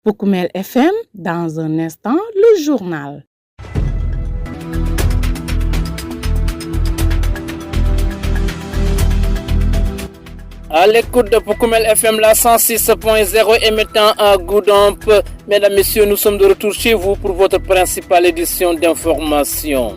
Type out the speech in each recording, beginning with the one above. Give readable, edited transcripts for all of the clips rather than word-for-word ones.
Poukoumel FM, dans un instant, le journal. À l'écoute de Poukoumel FM, la 106.0 émettant à Goudomp. Mesdames, Messieurs, nous sommes de retour chez vous pour votre principale édition d'information.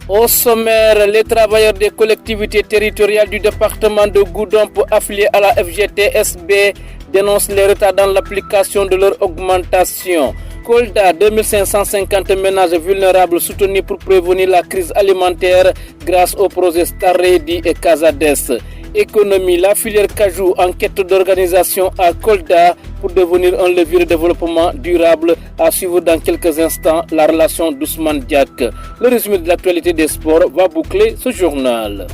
Au sommaire, les travailleurs des collectivités territoriales du département de Goudomp affiliés à la FGTSB dénoncent les retards dans l'application de leur augmentation. Kolda, 2550 ménages vulnérables soutenus pour prévenir la crise alimentaire grâce au projet Staredi et Casades. Économie, la filière Cajou en quête d'organisation à Kolda pour devenir un levier de développement durable. À suivre dans quelques instants la relation d'Ousmane Diak. Le résumé de l'actualité des sports va boucler ce journal.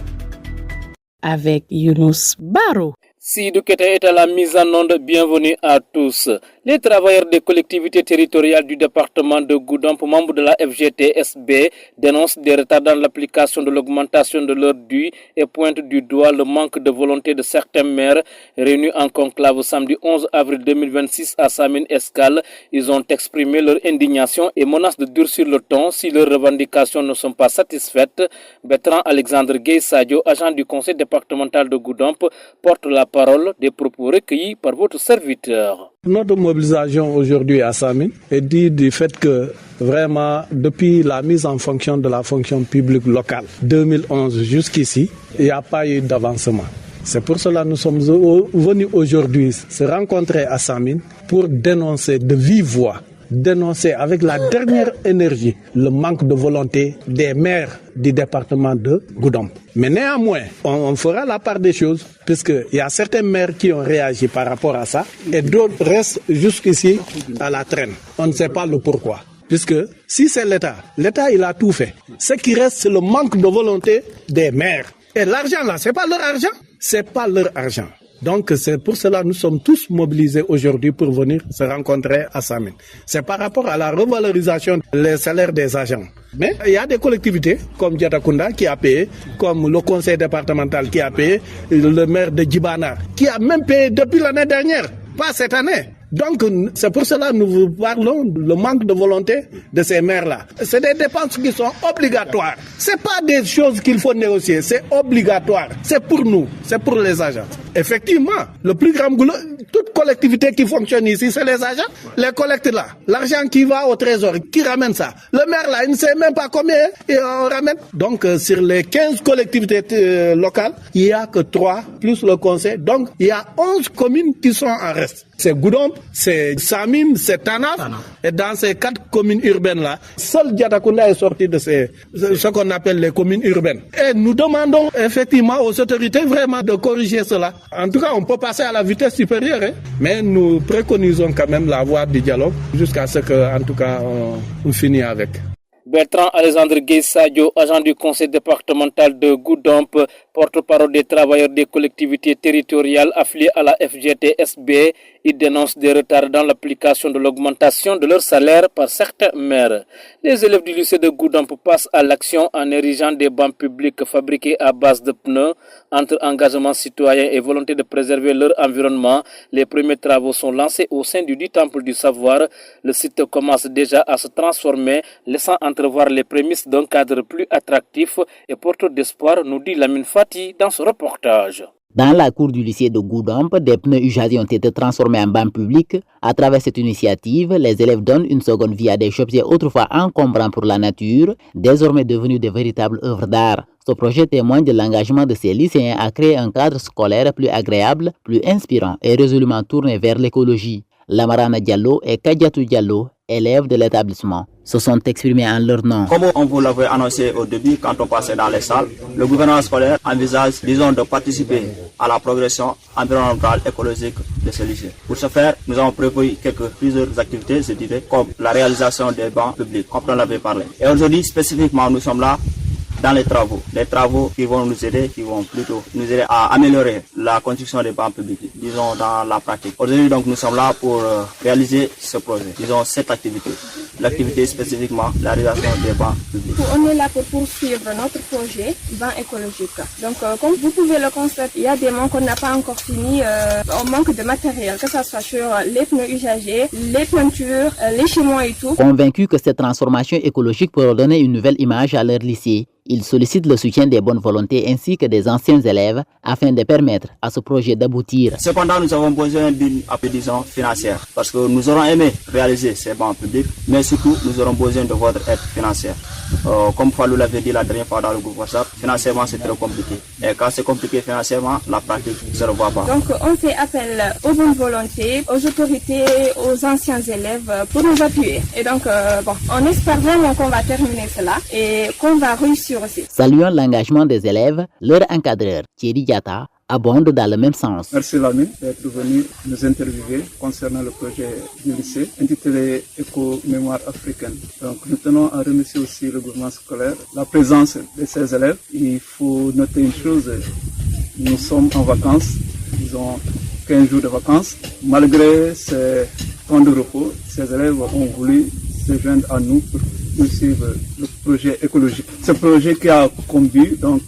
Avec Younous Baro. Sidou Keta est à la mise en onde, bienvenue à tous. Les travailleurs des collectivités territoriales du département de Goudomp, membres de la FGTSB, dénoncent des retards dans l'application de l'augmentation de leur dû et pointent du doigt le manque de volonté de certains maires réunis en conclave samedi 11 avril 2026 à Samine Escale. Ils ont exprimé leur indignation et menacent de durcir le ton si leurs revendications ne sont pas satisfaites. Bertrand Alexandre Gueye Sadio, agent du conseil départemental de Goudomp, porte la parole des propos recueillis par votre serviteur. Notre mobilisation aujourd'hui à Samine est due du fait que vraiment depuis la mise en fonction de la fonction publique locale 2011 jusqu'ici, il n'y a pas eu d'avancement. C'est pour cela que nous sommes venus aujourd'hui se rencontrer à Samine pour dénoncer de vive voix, dénoncer avec la dernière énergie le manque de volonté des maires du département de Goudomp. Mais néanmoins, on fera la part des choses puisqu'il y a certains maires qui ont réagi par rapport à ça et d'autres restent jusqu'ici à la traîne. On ne sait pas le pourquoi. Puisque si c'est l'État il a tout fait. Ce qui reste, c'est le manque de volonté des maires. Et l'argent là, c'est pas leur argent. C'est pas leur argent. Donc c'est pour cela que nous sommes tous mobilisés aujourd'hui pour venir se rencontrer à Samine. C'est par rapport à la revalorisation des salaires des agents. Mais il y a des collectivités comme Diatakunda qui a payé, comme le conseil départemental qui a payé, le maire de Djibana qui a même payé depuis l'année dernière, pas cette année. Donc, c'est pour cela que nous vous parlons le manque de volonté de ces maires-là. C'est des dépenses qui sont obligatoires. C'est pas des choses qu'il faut négocier, c'est obligatoire. C'est pour nous, c'est pour les agents. Effectivement, le plus grand boulot, toute collectivité qui fonctionne ici, c'est les agents. Les collectes là, l'argent qui va au trésor, qui ramène ça. Le maire là, il ne sait même pas combien on ramène. Donc, sur les 15 collectivités locales, il n'y a que 3 plus le conseil. Donc, il y a 11 communes qui sont en reste. C'est Goudomp, c'est Samine, c'est Tanaf. Et dans ces 4 communes urbaines-là, seul Diatakunda est sorti de ce qu'on appelle les communes urbaines. Et nous demandons effectivement aux autorités vraiment de corriger cela. En tout cas, on peut passer à la vitesse supérieure, mais nous préconisons quand même la voie du dialogue jusqu'à ce qu'en tout cas, on finisse avec. Bertrand Alexandre Gueye Sadio, agent du conseil départemental de Goudomp, porte-parole des travailleurs des collectivités territoriales affiliées à la FGTSB, il dénonce des retards dans l'application de l'augmentation de leur salaire par certains maires. Les élèves du lycée de Goudomp passent à l'action en érigeant des bancs publics fabriqués à base de pneus. Entre engagement citoyen et volonté de préserver leur environnement, les premiers travaux sont lancés au sein du dit temple du savoir. Le site commence déjà à se transformer, laissant entrevoir les prémices d'un cadre plus attractif et porteur d'espoir, nous dit Lamine Fati dans ce reportage. Dans la cour du lycée de Goudomp, des pneus usagés ont été transformés en bancs publics. À travers cette initiative, les élèves donnent une seconde vie à des objets autrefois encombrants pour la nature, désormais devenus de véritables œuvres d'art. Ce projet témoigne de l'engagement de ces lycéens à créer un cadre scolaire plus agréable, plus inspirant et résolument tourné vers l'écologie. Lamarana Diallo et Kadiatou Diallo, élèves de l'établissement, se sont exprimés en leur nom. Comme on vous l'avait annoncé au début quand on passait dans les salles, le gouvernement scolaire envisage, disons, de participer à la progression environnementale écologique de ce lycée. Pour ce faire, nous avons prévu plusieurs activités, je dirais, comme la réalisation des bancs publics, comme on l'avait parlé. Et aujourd'hui, spécifiquement, nous sommes là dans les travaux qui vont nous aider, qui vont plutôt nous aider à améliorer la construction des bancs publics, disons dans la pratique. Aujourd'hui, donc, nous sommes là pour réaliser ce projet. Disons cette activité. L'activité spécifiquement, la réalisation des bancs publics. On est là pour poursuivre notre projet banc écologique. Donc, comme vous pouvez le constater, il y a des manques qu'on n'a pas encore fini. On manque de matériel, que ce soit sur les pneus usagés, les peintures, les chemins et tout. Convaincus que cette transformation écologique pourra donner une nouvelle image à leur lycée, ils sollicitent le soutien des bonnes volontés ainsi que des anciens élèves afin de permettre à ce projet d'aboutir. Cependant, nous avons besoin d'une appui financière parce que nous aurons aimé réaliser ces bancs publics, mais surtout nous aurons besoin de votre aide financière. Comme Fallou l'avait dit la dernière fois dans le groupe WhatsApp, financièrement c'est très compliqué. Et quand c'est compliqué financièrement, la pratique ne se revoit pas. Donc on fait appel aux bonnes volontés, aux autorités, aux anciens élèves pour nous appuyer. Et donc on espère vraiment qu'on va terminer cela et qu'on va réussir aussi. Saluant l'engagement des élèves, leur encadreur, Thierry Diata, abonde dans le même sens. Merci Lamine d'être venu nous interviewer concernant le projet du lycée intitulé Éco-Mémoire africaine. Donc nous tenons à remercier aussi le gouvernement scolaire, la présence de ces élèves. Il faut noter une chose, nous sommes en vacances, ils ont 15 jours de vacances. Malgré ces temps de repos, ces élèves ont voulu se joindre à nous pour poursuivre le projet écologique. Ce projet qui a comme but donc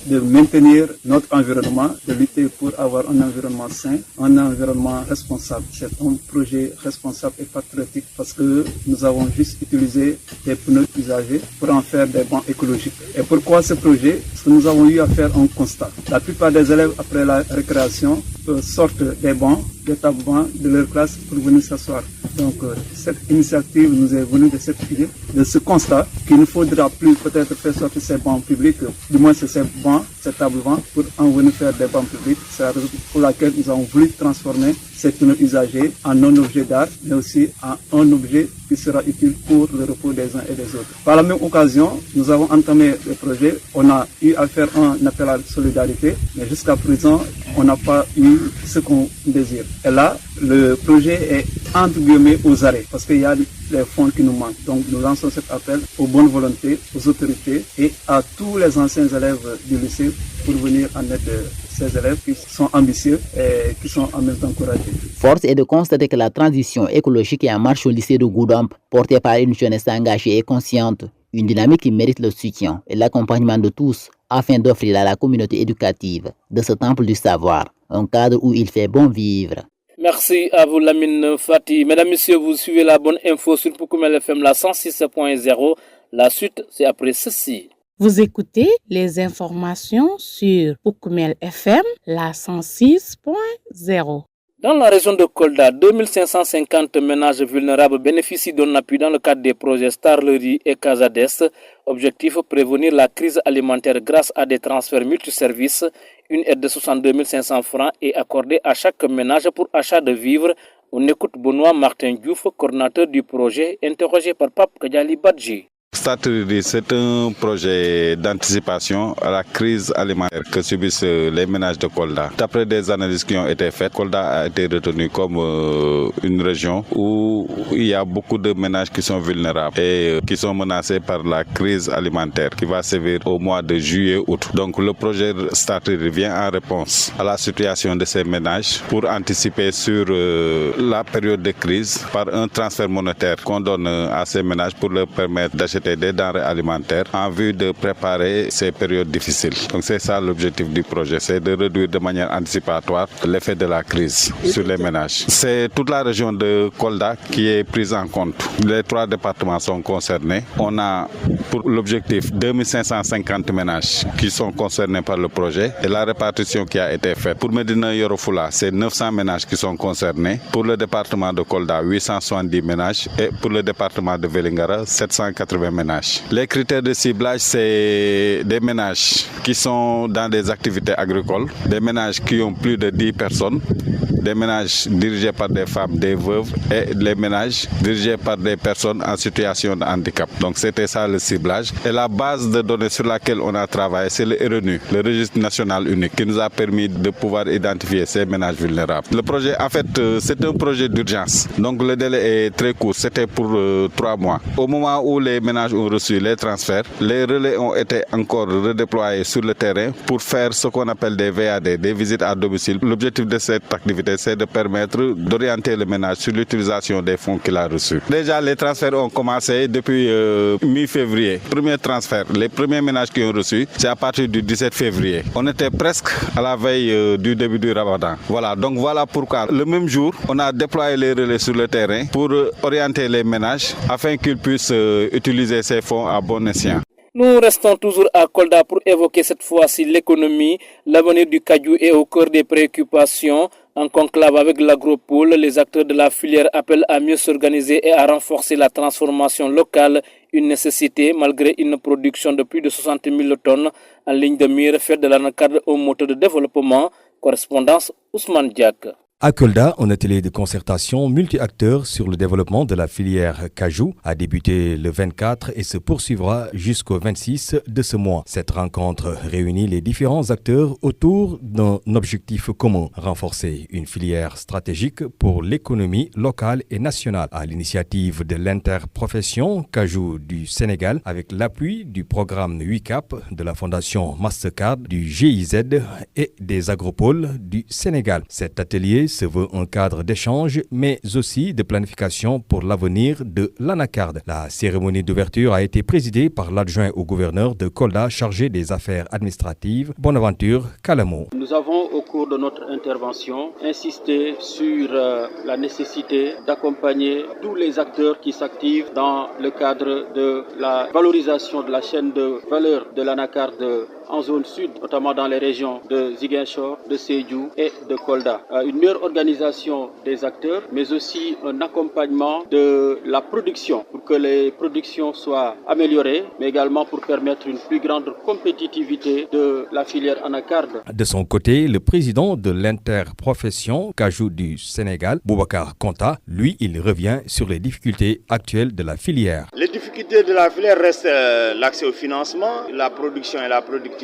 de maintenir notre environnement, de lutter pour avoir un environnement sain, un environnement responsable. C'est un projet responsable et patriotique parce que nous avons juste utilisé des pneus usagés pour en faire des bancs écologiques. Et pourquoi ce projet? Parce que nous avons eu à faire un constat. La plupart des élèves après la récréation sortent des bancs, des tables-bancs de leur classe pour venir s'asseoir. Donc cette initiative nous est venue de cette idée, de ce constat qu'il ne faudra plus peut-être faire sortir ces bancs publics, du moins ces bancs, ces tables-bancs, pour en venir faire des bancs publics. C'est la raison pour laquelle nous avons voulu transformer ces pneus usagés en un objet d'art, mais aussi en un objet qui sera utile pour le repos des uns et des autres. Par la même occasion, nous avons entamé le projet. On a eu à faire un appel à la solidarité, mais jusqu'à présent, on n'a pas eu ce qu'on désire. Et là, le projet est entre guillemets aux arrêts, parce qu'il y a les fonds qui nous manquent. Donc nous lançons cet appel aux bonnes volontés, aux autorités et à tous les anciens élèves du lycée pour venir en aide de ces élèves qui sont ambitieux et qui sont en même temps courageux. Force est de constater que la transition écologique est en marche au lycée de Goudomp, portée par une jeunesse engagée et consciente. Une dynamique qui mérite le soutien et l'accompagnement de tous afin d'offrir à la communauté éducative de ce temple du savoir un cadre où il fait bon vivre. Merci à vous Lamine Fati. Mesdames, Messieurs, vous suivez la bonne info sur Poukoumel FM, la 106.0. La suite, c'est après ceci. Vous écoutez les informations sur Poukoumel FM, la 106.0. Dans la région de Kolda, 2550 ménages vulnérables bénéficient d'un appui dans le cadre des projets Starlerie et Casades. Objectif, prévenir la crise alimentaire grâce à des transferts multiservices. Une aide de 62 500 francs est accordée à chaque ménage pour achat de vivres. On écoute Benoît Martin Diouf, coordinateur du projet, interrogé par Pape Kadiali Badji. Starlerie, c'est un projet d'anticipation à la crise alimentaire que subissent les ménages de Kolda. D'après des analyses qui ont été faites, Kolda a été retenu comme une région où il y a beaucoup de ménages qui sont vulnérables et qui sont menacés par la crise alimentaire qui va sévir au mois de juillet-août. Donc le projet Starlerie vient en réponse à la situation de ces ménages pour anticiper sur la période de crise par un transfert monétaire qu'on donne à ces ménages pour leur permettre d'acheter des denrées alimentaires en vue de préparer ces périodes difficiles. Donc c'est ça l'objectif du projet, c'est de réduire de manière anticipatoire l'effet de la crise sur les ménages. C'est toute la région de Kolda qui est prise en compte. Les 3 départements sont concernés. On a pour l'objectif 2550 ménages qui sont concernés par le projet et la répartition qui a été faite. Pour Médina Yoro Fula, c'est 900 ménages qui sont concernés. Pour le département de Kolda, 870 ménages et pour le département de Vélingara, 780 ménages. Les critères de ciblage, c'est des ménages qui sont dans des activités agricoles, des ménages qui ont plus de 10 personnes, des ménages dirigés par des femmes, des veuves et les ménages dirigés par des personnes en situation de handicap. Donc c'était ça le ciblage. Et la base de données sur laquelle on a travaillé, c'est le RNU, le registre national unique, qui nous a permis de pouvoir identifier ces ménages vulnérables. Le projet, en fait, c'est un projet d'urgence. Donc le délai est très court, c'était pour 3 mois. Au moment où les ménages ont reçu les transferts, les relais ont été encore redéployés sur le terrain pour faire ce qu'on appelle des VAD, des visites à domicile. L'objectif de cette activité, c'est de permettre d'orienter le ménage sur l'utilisation des fonds qu'il a reçus. Déjà, les transferts ont commencé depuis mi-février. Premier transfert, les premiers ménages qui ont reçu, c'est à partir du 17 février. On était presque à la veille du début du Ramadan. Voilà, donc voilà pourquoi. Le même jour, on a déployé les relais sur le terrain pour orienter les ménages afin qu'ils puissent utiliser ces fonds à bon escient. Nous restons toujours à Kolda pour évoquer cette fois-ci l'économie. L'avenir du cajou est au cœur des préoccupations. En conclave avec l'agropole, les acteurs de la filière appellent à mieux s'organiser et à renforcer la transformation locale, une nécessité malgré une production de plus de 60 000 tonnes en ligne de mire, faire de l'anacarde au moteur de développement. Correspondance Ousmane Diak. À Kolda, un atelier de concertation multi-acteurs sur le développement de la filière cajou a débuté le 24 et se poursuivra jusqu'au 26 de ce mois. Cette rencontre réunit les différents acteurs autour d'un objectif commun, renforcer une filière stratégique pour l'économie locale et nationale. À l'initiative de l'interprofession cajou du Sénégal, avec l'appui du programme UICAP, de la Fondation Mastercard, du GIZ et des agropoles du Sénégal. Cet atelier se veut un cadre d'échange, mais aussi de planification pour l'avenir de l'anacarde. La cérémonie d'ouverture a été présidée par l'adjoint au gouverneur de Kolda chargé des affaires administratives, Bonaventure Kalamo. Nous avons, au cours de notre intervention, insisté sur la nécessité d'accompagner tous les acteurs qui s'activent dans le cadre de la valorisation de la chaîne de valeur de l'anacarde en zone sud, notamment dans les régions de Ziguinchor, de Sédhiou et de Kolda. Une meilleure organisation des acteurs, mais aussi un accompagnement de la production pour que les productions soient améliorées, mais également pour permettre une plus grande compétitivité de la filière anacarde. De son côté, le président de l'interprofession cajou du Sénégal, Boubacar Konta, lui, il revient sur les difficultés actuelles de la filière. Les difficultés de la filière restent l'accès au financement, la production et la productivité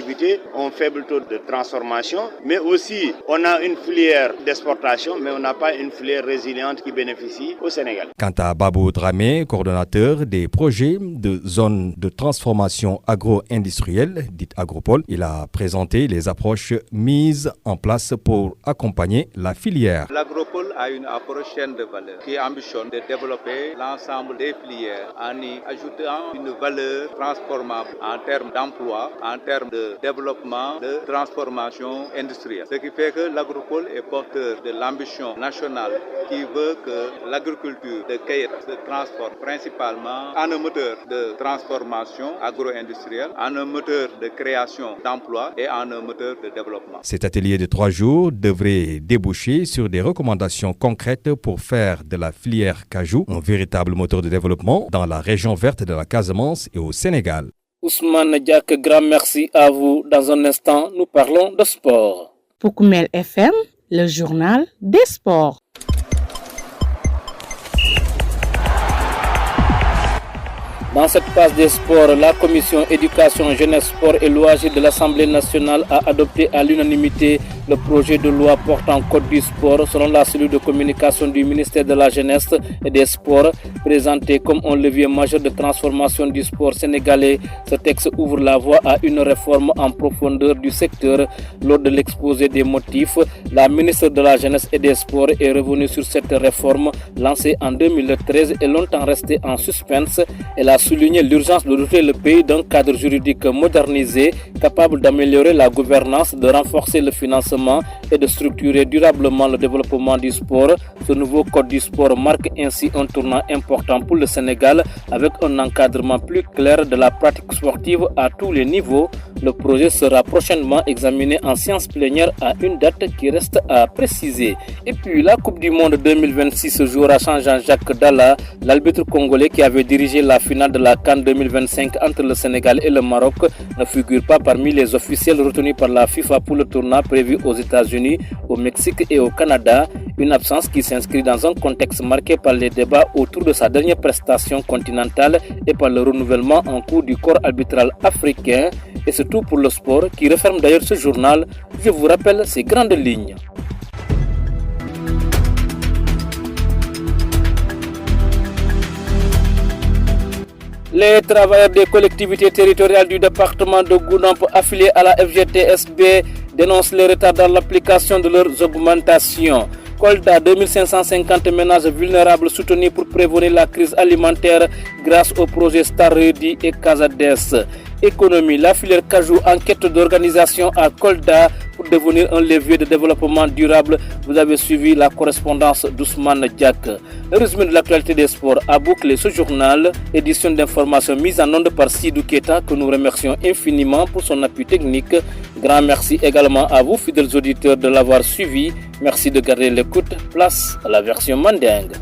ont un faible taux de transformation, mais aussi on a une filière d'exportation, mais on n'a pas une filière résiliente qui bénéficie au Sénégal. Quant à Babou Dramé, coordonnateur des projets de zone de transformation agro-industrielle, dite agropole, il a présenté les approches mises en place pour accompagner la filière. L'agropole a une approche chaîne de valeur qui ambitionne de développer l'ensemble des filières en y ajoutant une valeur transformable en termes d'emploi, en termes de développement, de transformation industrielle. Ce qui fait que l'agropole est porteur de l'ambition nationale qui veut que l'agriculture de Kayet se transforme principalement en un moteur de transformation agro-industrielle, en un moteur de création d'emplois et en un moteur de développement. Cet atelier de 3 jours devrait déboucher sur des recommandations concrètes pour faire de la filière cajou un véritable moteur de développement dans la région verte de la Casamance et au Sénégal. Ousmane Diak, grand merci à vous. Dans un instant, nous parlons de sport. Pour Koumel FM, le journal des sports. Dans cette phase des sports, la commission éducation, jeunesse, sport et loisirs de l'Assemblée nationale a adopté à l'unanimité le projet de loi portant code du sport selon la cellule de communication du ministère de la Jeunesse et des Sports, présenté comme un levier majeur de transformation du sport sénégalais. Ce texte ouvre la voie à une réforme en profondeur du secteur. Lors de l'exposé des motifs, la ministre de la Jeunesse et des Sports est revenue sur cette réforme lancée en 2013 et longtemps restée en suspense. Elle a souligné l'urgence de doter le pays d'un cadre juridique modernisé, capable d'améliorer la gouvernance, de renforcer le financement et de structurer durablement le développement du sport. Ce nouveau code du sport marque ainsi un tournant important pour le Sénégal avec un encadrement plus clair de la pratique sportive à tous les niveaux. Le projet sera prochainement examiné en séance plénière à une date qui reste à préciser. Et puis la Coupe du Monde 2026 se jouera sans Jean-Jacques Dalla, l'arbitre congolais qui avait dirigé la finale de la CAN 2025 entre le Sénégal et le Maroc, ne figure pas parmi les officiels retenus par la FIFA pour le tournoi prévu aux États-Unis, au Mexique et au Canada. Une absence qui s'inscrit dans un contexte marqué par les débats autour de sa dernière prestation continentale et par le renouvellement en cours du corps arbitral africain. Et c'est tout pour le sport qui referme d'ailleurs ce journal. Je vous rappelle ces grandes lignes. Les travailleurs des collectivités territoriales du département de Goudomp affiliés à la FGTSB dénoncent les retards dans l'application de leurs augmentations. Kolda, 2550 ménages vulnérables soutenus pour prévenir la crise alimentaire grâce au projet Staredi et Casades. Économie, la filière Cajou en quête d'organisation à Kolda pour devenir un levier de développement durable. Vous avez suivi la correspondance d'Ousmane Diak. Le résumé de l'actualité des sports a bouclé ce journal, édition d'information mise en onde par Sidou Keta que nous remercions infiniment pour son appui technique. Grand merci également à vous fidèles auditeurs de l'avoir suivi. Merci de garder l'écoute. Place à la version mandingue.